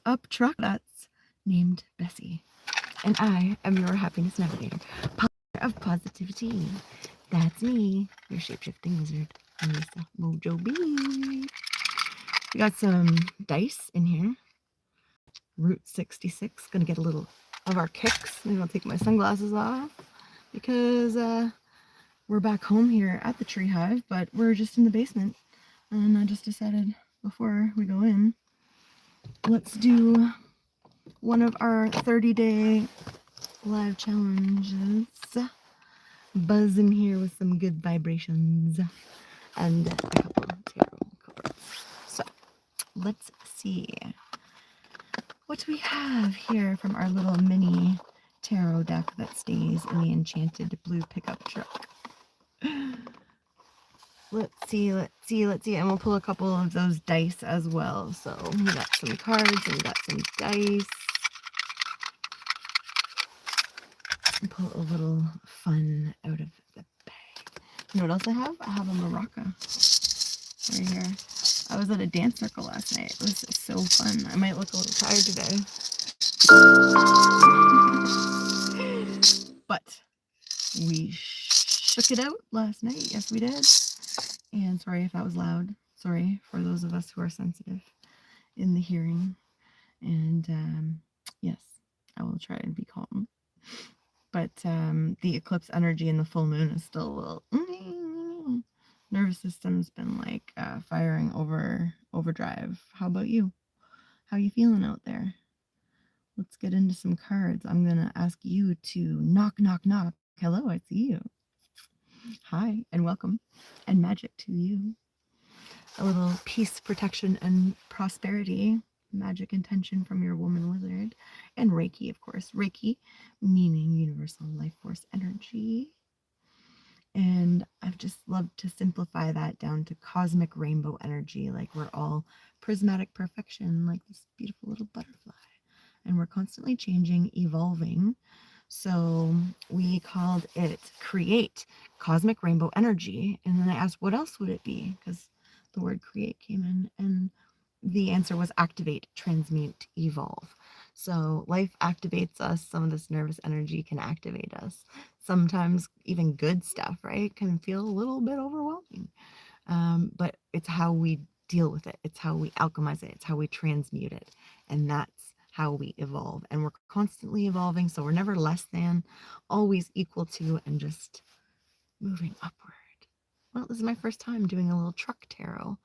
up truck that's named Bessie. And I am your happiness navigator, of positivity. That's me, your shapeshifting wizard, Lisa Mojo B. We got some dice in here. Route 66. Gonna get a little of our kicks. Maybe I'll take my sunglasses off because we're back home here at the tree hive, but we're just in the basement. And I just decided before we go in, let's do one of our 30-day live challenges. Buzz in here with some good vibrations and a couple of tarot cards. So let's see what we have here from our little mini tarot deck that stays in the Enchanted blue pickup truck. Let's see, and we'll pull a couple of those dice as well. So we got some cards and we got some dice. Pull a little fun out of the bag. You know what else I have? I have a maraca right here. I was at a dance circle last night. It was so fun. I might look a little tired today. But we shook it out last night. Yes, we did. And sorry if that was loud. Sorry for those of us who are sensitive in the hearing. And yes, I will try and be calm. But the eclipse energy and the full moon is still a little... Nervous system's been like firing overdrive. How about you? How you feeling out there? Let's get into some cards. I'm going to ask you to knock, knock, knock. Hello, I see you. Hi, and welcome. And magic to you. A little peace, protection, and prosperity. Magic intention from your woman wizard. And Reiki, of course. Reiki, meaning universal life force energy. And I've just loved to simplify that down to cosmic rainbow energy. Like we're all prismatic perfection, like this beautiful little butterfly. And we're constantly changing, evolving. So we called it Create Cosmic Rainbow Energy. And then I asked, what else would it be? Because the word create came in. And the answer was activate, transmute, evolve. So life activates us. Some of this nervous energy can activate us. Sometimes even good stuff, right, can feel a little bit overwhelming. But it's how we deal with it. It's how we alchemize it. It's how we transmute it. And that's how we evolve. And we're constantly evolving. So we're never less than, always equal to, and just moving upward. Well, this is my first time doing a little truck tarot.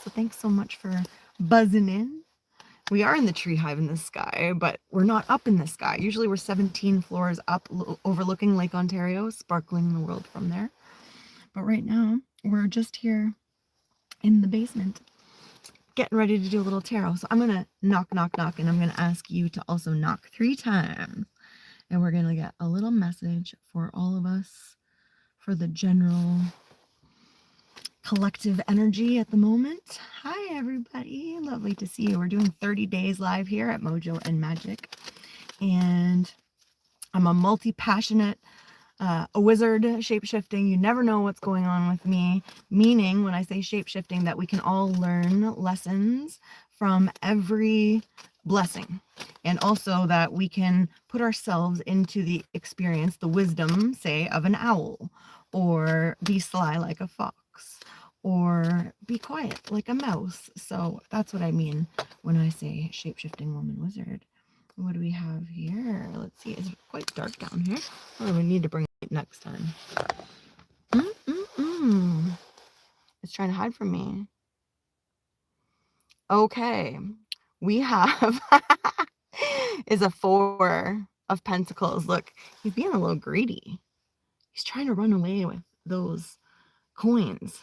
So thanks so much for buzzing in. We are in the tree hive in the sky, but we're not up in the sky. Usually we're 17 floors up overlooking Lake Ontario, sparkling the world from there. But right now we're just here in the basement getting ready to do a little tarot. So I'm going to knock, knock, knock, and I'm going to ask you to also knock 3 times. And we're going to get a little message for all of us, for the general collective energy at the moment. Hi, everybody. Lovely to see you. We're doing 30 days live here at Mojo and Magic. And I'm a multi-passionate, a wizard shape-shifting. You never know what's going on with me. Meaning, when I say shape-shifting, that we can all learn lessons from every blessing. And also that we can put ourselves into the experience, the wisdom, say, of an owl. Or be sly like a fox. Or be quiet like a mouse. So that's what I mean when I say shape-shifting woman wizard. What do we have here? Let's see. It's quite dark down here. Oh, we need to bring it next time. It's trying to hide from me. Okay. We have is a 4 of Pentacles. Look, he's being a little greedy. He's trying to run away with those coins.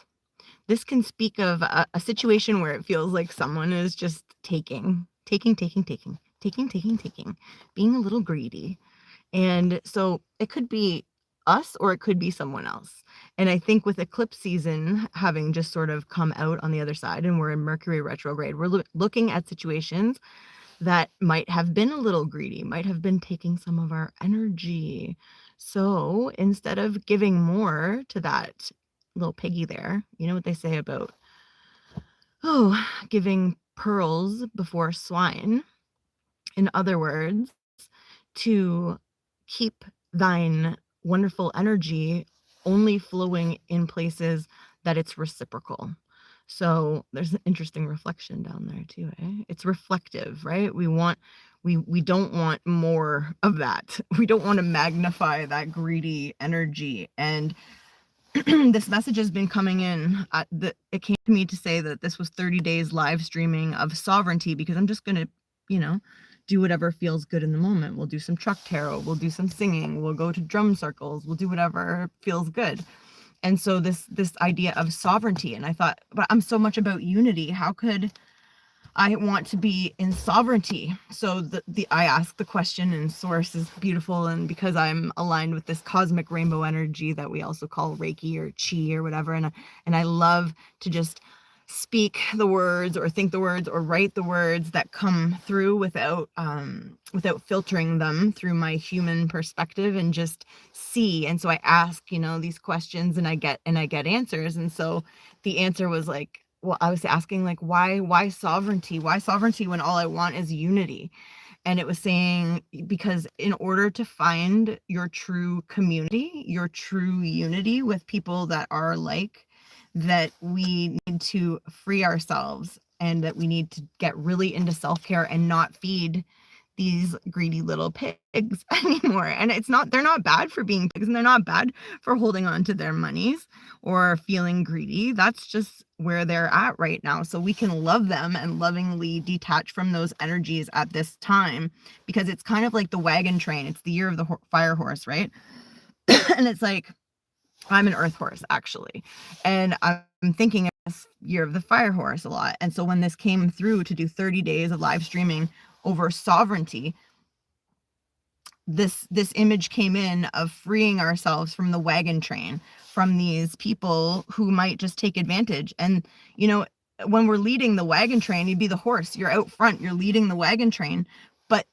This can speak of a situation where it feels like someone is just taking, being a little greedy. And so it could be us or it could be someone else. And I think with eclipse season having just sort of come out on the other side and we're in Mercury retrograde, we're looking at situations that might have been a little greedy, might have been taking some of our energy. So instead of giving more to that little piggy there, you know what they say about, giving pearls before swine. In other words, to keep thine wonderful energy only flowing in places that it's reciprocal. So there's an interesting reflection down there too, eh? It's reflective, right? We don't want more of that. We don't want to magnify that greedy energy. And this message has been coming in. It came to me to say that this was 30 days live streaming of sovereignty, because I'm just going to, do whatever feels good in the moment. We'll do some truck tarot. We'll do some singing. We'll go to drum circles. We'll do whatever feels good. And so this idea of sovereignty, and I thought, but I'm so much about unity. How could I want to be in sovereignty? So I ask the question, and Source is beautiful, and because I'm aligned with this cosmic rainbow energy that we also call Reiki or Chi or whatever, and I love to just speak the words or think the words or write the words that come through without filtering them through my human perspective, and just see. And so I ask, these questions, and I get answers. And so the answer was like, well, I was asking, like, why sovereignty? Why sovereignty when all I want is unity? And it was saying, because in order to find your true community, your true unity with people that are like, that we need to free ourselves, and that we need to get really into self-care and not feed these greedy little pigs anymore. And they're not bad for being pigs, and they're not bad for holding on to their monies or feeling greedy. That's just where they're at right now. So we can love them and lovingly detach from those energies at this time, because it's kind of like the wagon train. It's the year of the fire horse, right? And it's like, I'm an earth horse, actually. And I'm thinking of this year of the fire horse a lot. And so when this came through to do 30 days of live streaming over sovereignty, this image came in of freeing ourselves from the wagon train, from these people who might just take advantage. And, when we're leading the wagon train, you'd be the horse. You're out front. You're leading the wagon train. But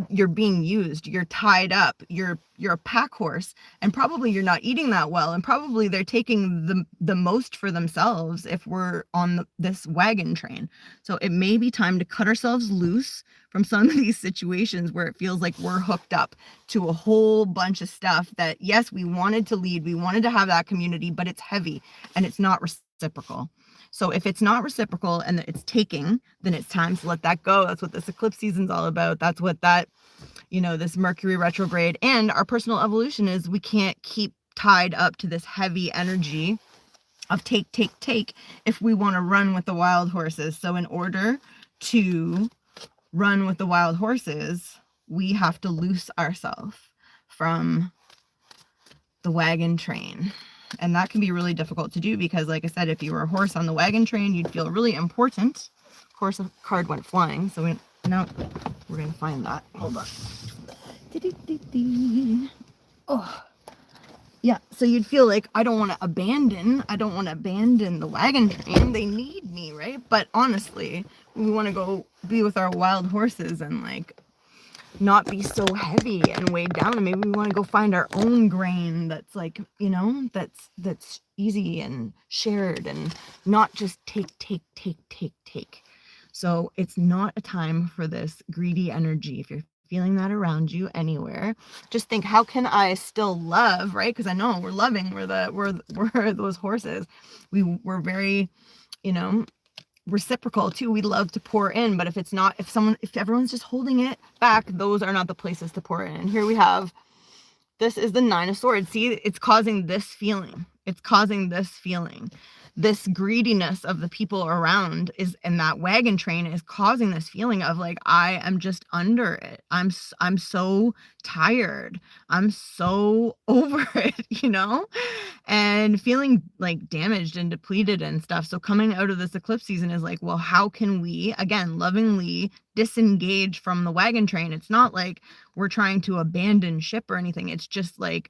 you're being used, you're tied up, you're a pack horse, and probably you're not eating that well, and probably they're taking the most for themselves if we're on this wagon train. So it may be time to cut ourselves loose from some of these situations where it feels like we're hooked up to a whole bunch of stuff that, yes, we wanted to lead, we wanted to have that community, but it's heavy and it's not reciprocal. So if it's not reciprocal and it's taking, then it's time to let that go. That's what this eclipse season's all about. That's what this Mercury retrograde and our personal evolution is. We can't keep tied up to this heavy energy of take if we want to run with the wild horses. So in order to run with the wild horses, we have to loose ourselves from the wagon train. And that can be really difficult to do, because, like I said, if you were a horse on the wagon train, you'd feel really important. Of course, a card went flying, so we're going to find that. Hold on. Oh, yeah. So you'd feel like, I don't want to abandon the wagon train. They need me, right? But honestly, we want to go be with our wild horses and not be so heavy and weighed down, and maybe we want to go find our own grain that's that's easy and shared, and not just take. So it's not a time for this greedy energy. If you're feeling that around you anywhere, just think, how can I still love, right? Because I know we're loving, we're those horses. We're very, reciprocal too. We love to pour in, but if everyone's just holding it back, those are not the places to pour in. And here we have, this is the 9 of Swords. See, it's causing this feeling. This greediness of the people around and that wagon train is causing this feeling of like, I am just under it. I'm so tired. I'm so over it, and feeling like damaged and depleted and stuff. So coming out of this eclipse season is like, well, how can we, again, lovingly disengage from the wagon train? It's not like we're trying to abandon ship or anything. It's just like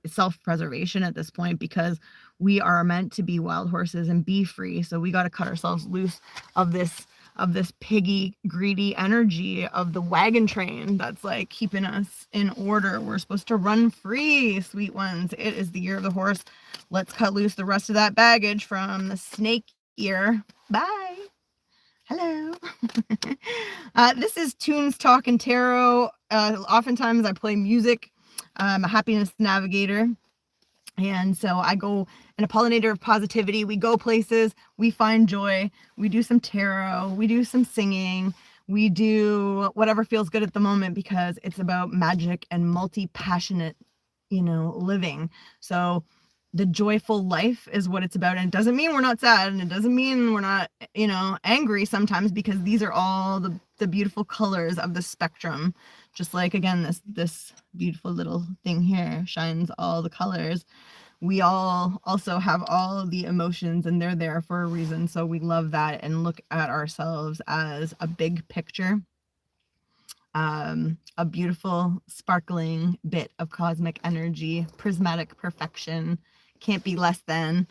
self-preservation at this point, because we are meant to be wild horses and be free. So we got to cut ourselves loose of this piggy, greedy energy of the wagon train that's like keeping us in order. We're supposed to run free, sweet ones. It is the year of the horse. Let's cut loose the rest of that baggage from the snake ear. Bye. Hello. This is Tunes Talk and Tarot. Oftentimes I play music. I'm a happiness navigator. And so I go in a pollinator of positivity. We go places, we find joy, we do some tarot, we do some singing, we do whatever feels good at the moment, because it's about magic and multi-passionate, living. So the joyful life is what it's about. And it doesn't mean we're not sad, and it doesn't mean we're not, angry sometimes, because these are all the beautiful colors of the spectrum. Just like, again, this beautiful little thing here shines all the colors. We all also have all the emotions, and they're there for a reason. So we love that and look at ourselves as a big picture, a beautiful, sparkling bit of cosmic energy, prismatic perfection, can't be less than,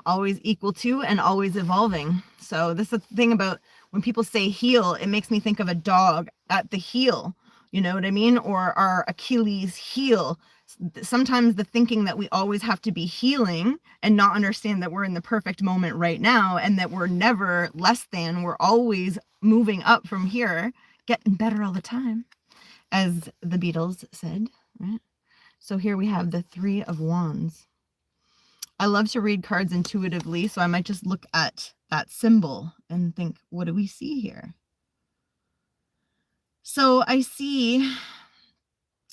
always equal to and always evolving. So this is the thing about when people say heel, it makes me think of a dog at the heel, you know what I mean? Or our Achilles heel. Sometimes the thinking that we always have to be healing and not understand that we're in the perfect moment right now, and that we're never less than, we're always moving up from here, getting better all the time, as the Beatles said, right? So here we have the Three of Wands. I love to read cards intuitively, so I might just look at that symbol and think, what do we see here? So I see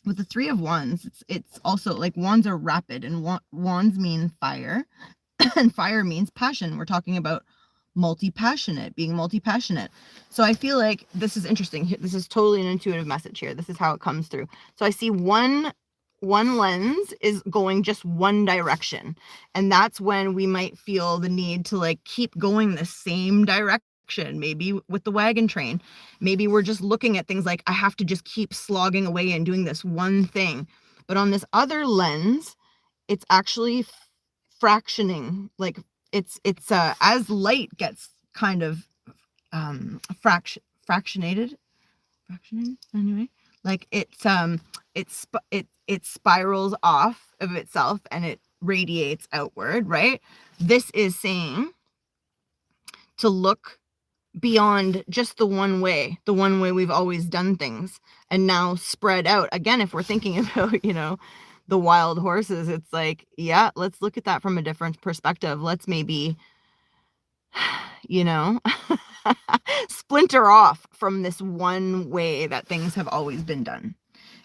with the Three of Wands, it's also like wands are rapid, and wands mean fire, and fire means passion. We're talking about being multi-passionate. So I feel like this is interesting. This is totally an intuitive message here. This is how it comes through. So I see one lens is going just one direction, and that's when we might feel the need to like keep going the same direction. Maybe with the wagon train, maybe we're just looking at things like, I have to just keep slogging away and doing this one thing. But on this other lens, it's actually fractioning. Like it's as light gets kind of fractionated anyway, like it spirals off of itself and it radiates outward, right? This is saying to look beyond just the one way we've always done things, and now spread out. Again, if we're thinking about, the wild horses, it's like, yeah, let's look at that from a different perspective. Let's maybe, splinter off from this one way that things have always been done,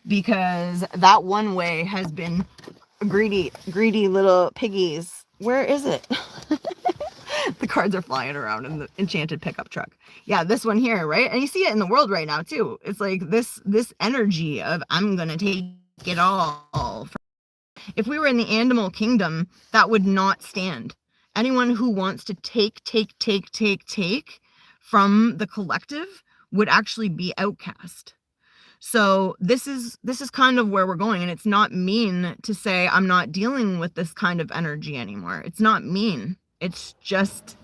because that one way has been greedy little piggies. Where is it? The cards are flying around in the Enchanted pickup truck. Yeah, this one here, right? And you see it in the world right now too. It's like this energy of, I'm gonna take it all. If we were in the animal kingdom, that would not stand. Anyone who wants to take from the collective would actually be outcast. So this is kind of where we're going. And it's not mean to say I'm not dealing with this kind of energy anymore. It's not mean. It's just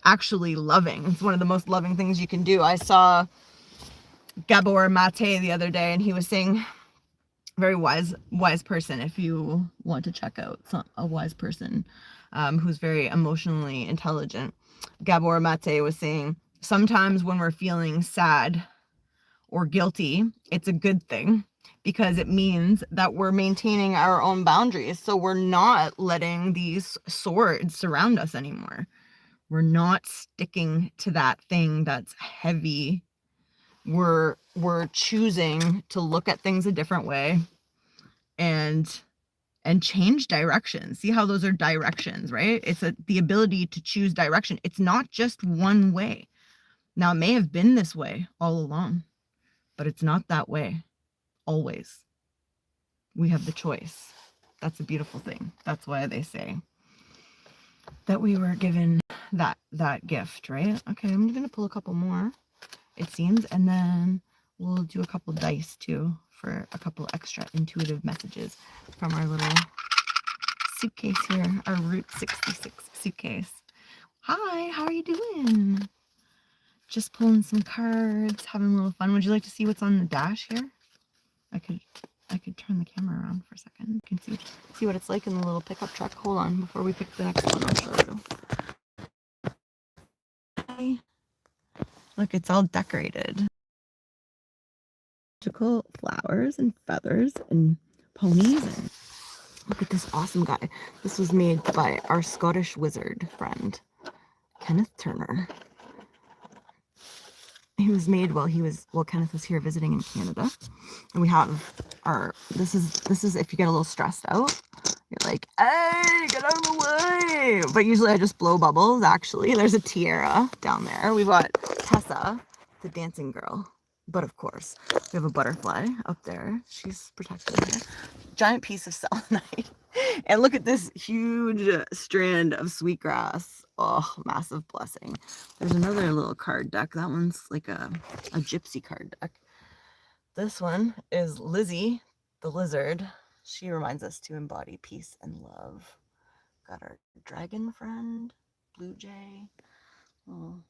actually loving. It's one of the most loving things you can do. I saw Gabor Mate the other day, and he was saying, very wise person, if you want to check out a wise person who's very emotionally intelligent. Gabor Mate was saying, sometimes when we're feeling sad or guilty, it's a good thing, because it means that we're maintaining our own boundaries. So we're not letting these swords surround us anymore. We're not sticking to that thing that's heavy. We're choosing to look at things a different way and change direction. See how those are directions, right? It's the ability to choose direction. It's not just one way. Now, it may have been this way all along, but it's not that way always. We have the choice. That's a beautiful thing. That's why they say that we were given that gift, right? Okay, I'm gonna pull a couple more, it seems, and then we'll do a couple dice too for a couple extra intuitive messages from our little suitcase here, our Route 66 suitcase. Hi, how are you doing? Just pulling some cards, having a little fun. Would you like to see what's on the dash here? I could turn the camera around for a second. You can see what it's like in the little pickup truck. Hold on, before we pick the next one, I'll show you. Hi. Look, it's all decorated. Magical flowers and feathers and ponies. And look at this awesome guy. This was made by our Scottish wizard friend, Kenneth Turner. He was made while Kenneth was here visiting in Canada. And we have this is if you get a little stressed out, you're like, hey, get out of the way. But usually I just blow bubbles, actually. There's a tiara down there. We've got Tessa, the dancing girl. But of course, we have a butterfly up there. She's protected there. Giant piece of selenite. And look at this huge strand of sweetgrass. Oh, massive blessing. There's another little card deck. That one's like a gypsy card deck. This one is Lizzie, the lizard. She reminds us to embody peace and love. Got our dragon friend, blue jay, little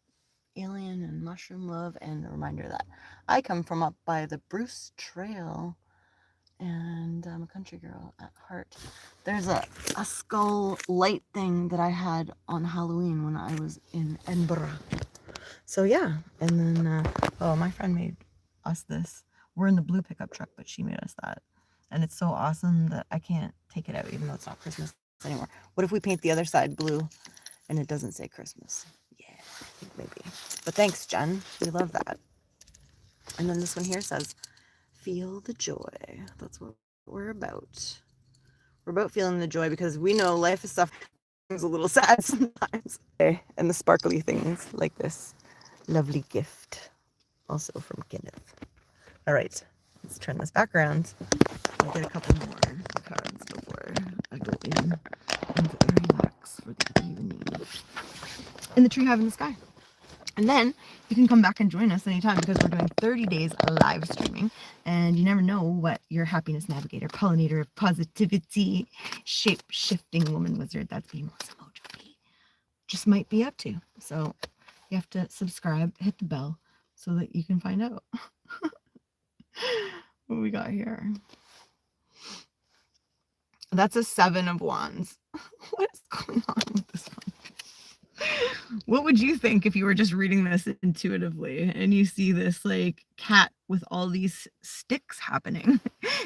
alien and mushroom love, and a reminder that I come from up by the Bruce Trail, and I'm a country girl at heart. There's a skull light thing that I had on Halloween when I was in Edinburgh. So yeah, and then my friend made us this. We're in the blue pickup truck, but she made us that, and it's so awesome that I can't take it out, even though it's not Christmas anymore. What if we paint the other side blue and it doesn't say Christmas? Yeah, I think maybe. But thanks, Jen. We love that. And then this one here says, feel the joy. That's what we're about. We're about feeling the joy because we know life is suffering. It's a little sad sometimes. Okay. And the sparkly things like this lovely gift, also from Kenneth. All right, let's turn this back around. I'll get a couple more cards before I go in and relax for the evening. In the tree hive in the sky. And then you can come back and join us anytime because we're doing 30 days live streaming. And you never know what your happiness navigator, pollinator of positivity, shape-shifting woman wizard, that's being emoji, just might be up to. So you have to subscribe, hit the bell so that you can find out what we got here. That's a 7 of Wands. What is going on with this one? What would you think if you were just reading this intuitively and you see this like cat with all these sticks happening?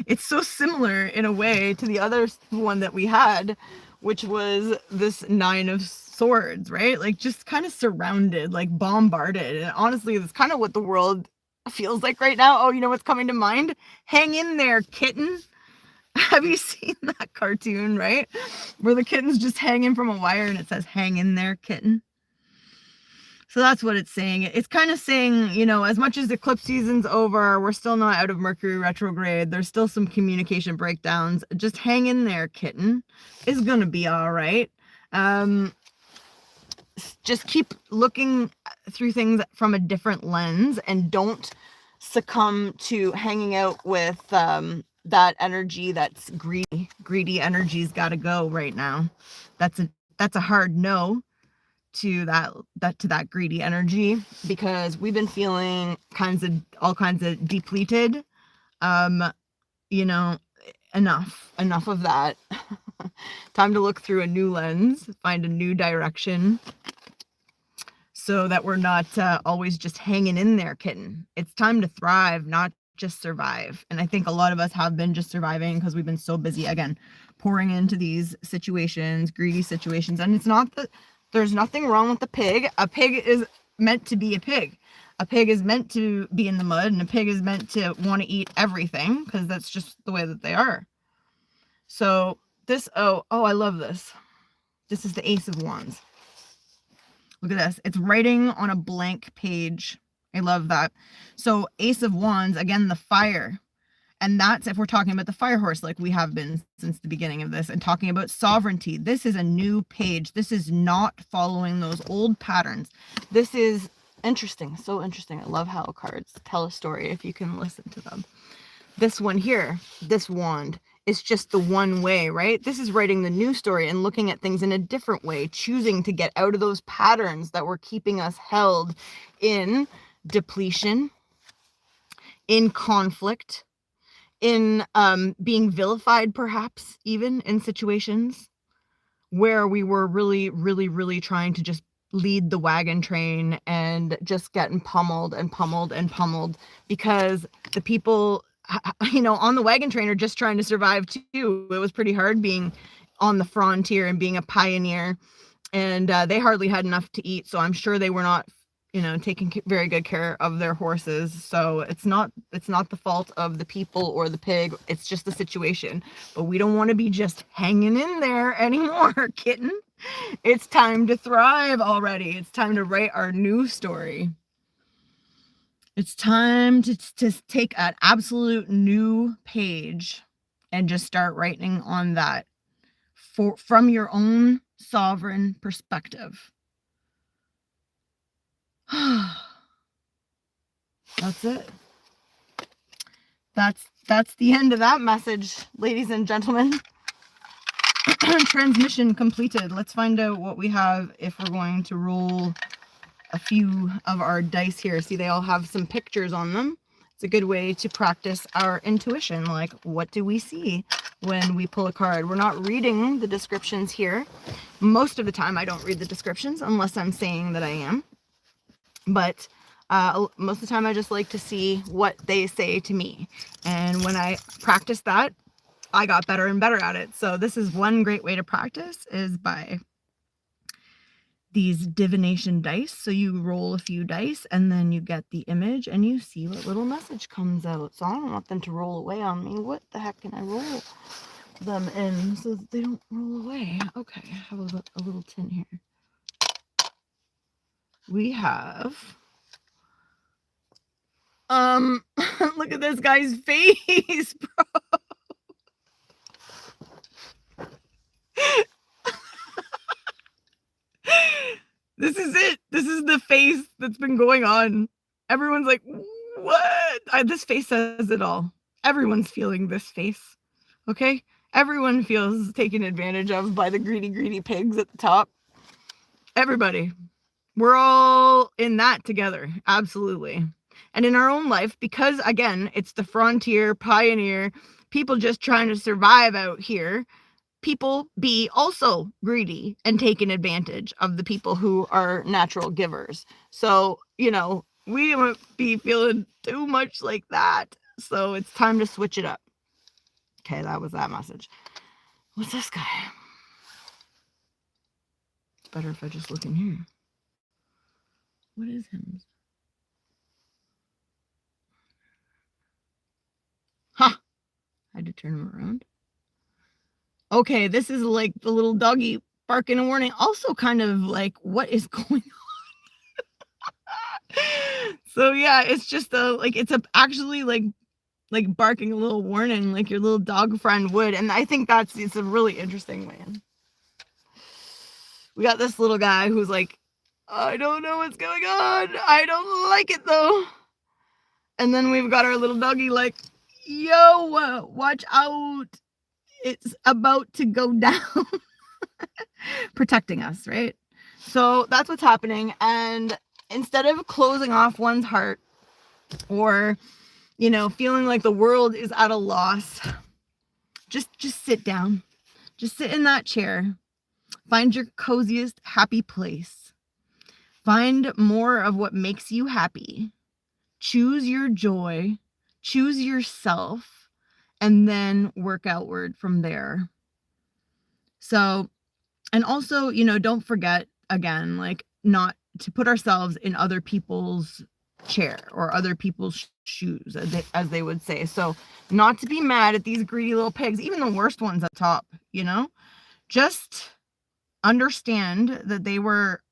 It's so similar in a way to the other one that we had, which was this 9 of Swords, right? Like just kind of surrounded, like bombarded. And honestly, that's kind of what the world feels like right now. Oh, you know what's coming to mind? Hang in there, kitten. Have you seen that cartoon, right? Where the kitten's just hanging from a wire and it says, hang in there, kitten. So that's what it's saying. It's kind of saying, you know, as much as eclipse season's over, we're still not out of Mercury retrograde. There's still some communication breakdowns. Just hang in there, kitten. It's going to be all right. Just keep looking through things from a different lens and don't succumb to hanging out with that energy that's greedy energy's got to go right now. That's a hard no to that greedy energy, because we've been feeling all kinds of depleted. You know, enough of that. Time to look through a new lens, find a new direction, so that we're not always just hanging in there, kitten. It's time to thrive, not just survive. And I think a lot of us have been just surviving because we've been so busy, again, pouring into these situations, greedy situations. And it's not that there's nothing wrong with the pig. A pig is meant to be a pig. A pig is meant to be in the mud, and a pig is meant to want to eat everything because that's just the way that they are. So this, oh, I love this. This is the Ace of Wands. Look at this. It's writing on a blank page. I love that. So Ace of Wands, again, the fire. And that's if we're talking about the fire horse, like we have been since the beginning of this, and talking about sovereignty. This is a new page. This is not following those old patterns. This is interesting. So interesting. I love how cards tell a story if you can listen to them. This one here, this wand, is just the one way, right? This is writing the new story and looking at things in a different way, choosing to get out of those patterns that were keeping us held in depletion, in conflict, in being vilified, perhaps even in situations where we were really, really, really trying to just lead the wagon train and just getting pummeled and pummeled and pummeled because the people, you know, on the wagon train are just trying to survive too. It was pretty hard being on the frontier and being a pioneer, and they hardly had enough to eat. So I'm sure they were not, you know, taking very good care of their horses. So it's not the fault of the people or the pig. It's just the situation. But we don't want to be just hanging in there anymore, kitten. It's time to thrive already. It's time to write our new story. It's time to take an absolute new page and just start writing on that from your own sovereign perspective. That's it. That's the end of that message, ladies and gentlemen. Transmission completed. Let's find out what we have if we're going to roll a few of our dice here. See, they all have some pictures on them. It's a good way to practice our intuition. Like, what do we see when we pull a card? We're not reading the descriptions here. Most of the time I don't read the descriptions unless I'm saying that I am. But most of the time I just like to see what they say to me. And when I practice that, I got better and better at it. So this is one great way to practice, is by these divination dice. So you roll a few dice and then you get the image and you see what little message comes out. So I don't want them to roll away on me. What the heck can I roll them in so that they don't roll away? Okay, I have a little tin here. We have look at this guy's face, bro. This is it. This is the face that's been going on. Everyone's like, what? This face says it all. Everyone's feeling this face. Okay? Everyone feels taken advantage of by the greedy pigs at the top. Everybody. We're all in that together. Absolutely. And in our own life, because again, it's the frontier, pioneer, people just trying to survive out here. People be also greedy and taking advantage of the people who are natural givers. So, you know, we won't be feeling too much like that. So it's time to switch it up. Okay, that was that message. What's this guy? It's better if I just look in here. What is him? Ha! Huh. I had to turn him around. Okay, this is like the little doggy barking a warning. Also kind of like, what is going on? So yeah, it's just actually like barking a little warning, like your little dog friend would. And I think it's a really interesting way. We got this little guy who's like, I don't know what's going on. I don't like it though. And then we've got our little doggy like, yo, watch out. It's about to go down. Protecting us, right? So that's what's happening. And instead of closing off one's heart or, you know, feeling like the world is at a loss, just sit down. Just sit in that chair. Find your coziest, happy place. Find more of what makes you happy. Choose your joy. Choose yourself. And then work outward from there. So, and also, you know, don't forget, again, like, not to put ourselves in other people's chair or other people's shoes, as they would say. So not to be mad at these greedy little pigs, even the worst ones at top, you know, just understand that they were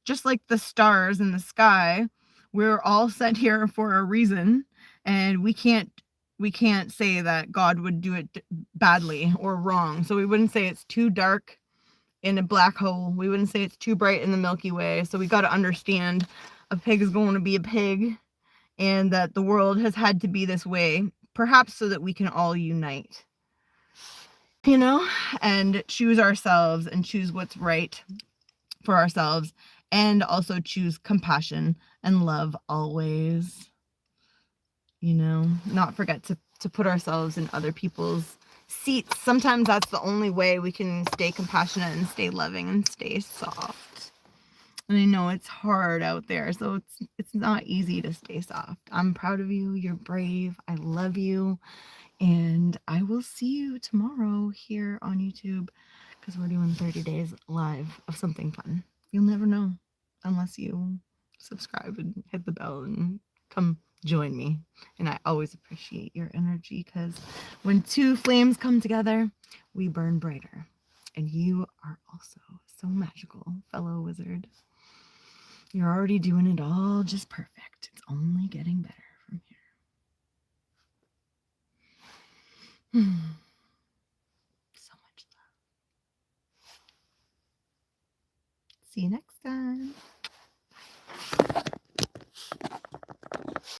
just like the stars in the sky. We're all sent here for a reason, and we can't say that God would do it badly or wrong. So we wouldn't say it's too dark in a black hole. We wouldn't say it's too bright in the Milky Way. So we got to understand a pig is going to be a pig, and that the world has had to be this way, perhaps so that we can all unite, you know, and choose ourselves and choose what's right for ourselves, and also choose compassion and love always. You know, not forget to put ourselves in other people's seats. Sometimes that's the only way we can stay compassionate and stay loving and stay soft. And I know it's hard out there, so it's not easy to stay soft. I'm proud of you. You're brave. I love you. And I will see you tomorrow here on YouTube because we're doing 30 days live of something fun. You'll never know unless you subscribe and hit the bell and come join me. And I always appreciate your energy because when two flames come together, we burn brighter. And you are also so magical, fellow wizard. You're already doing it all just perfect. It's only getting better from here.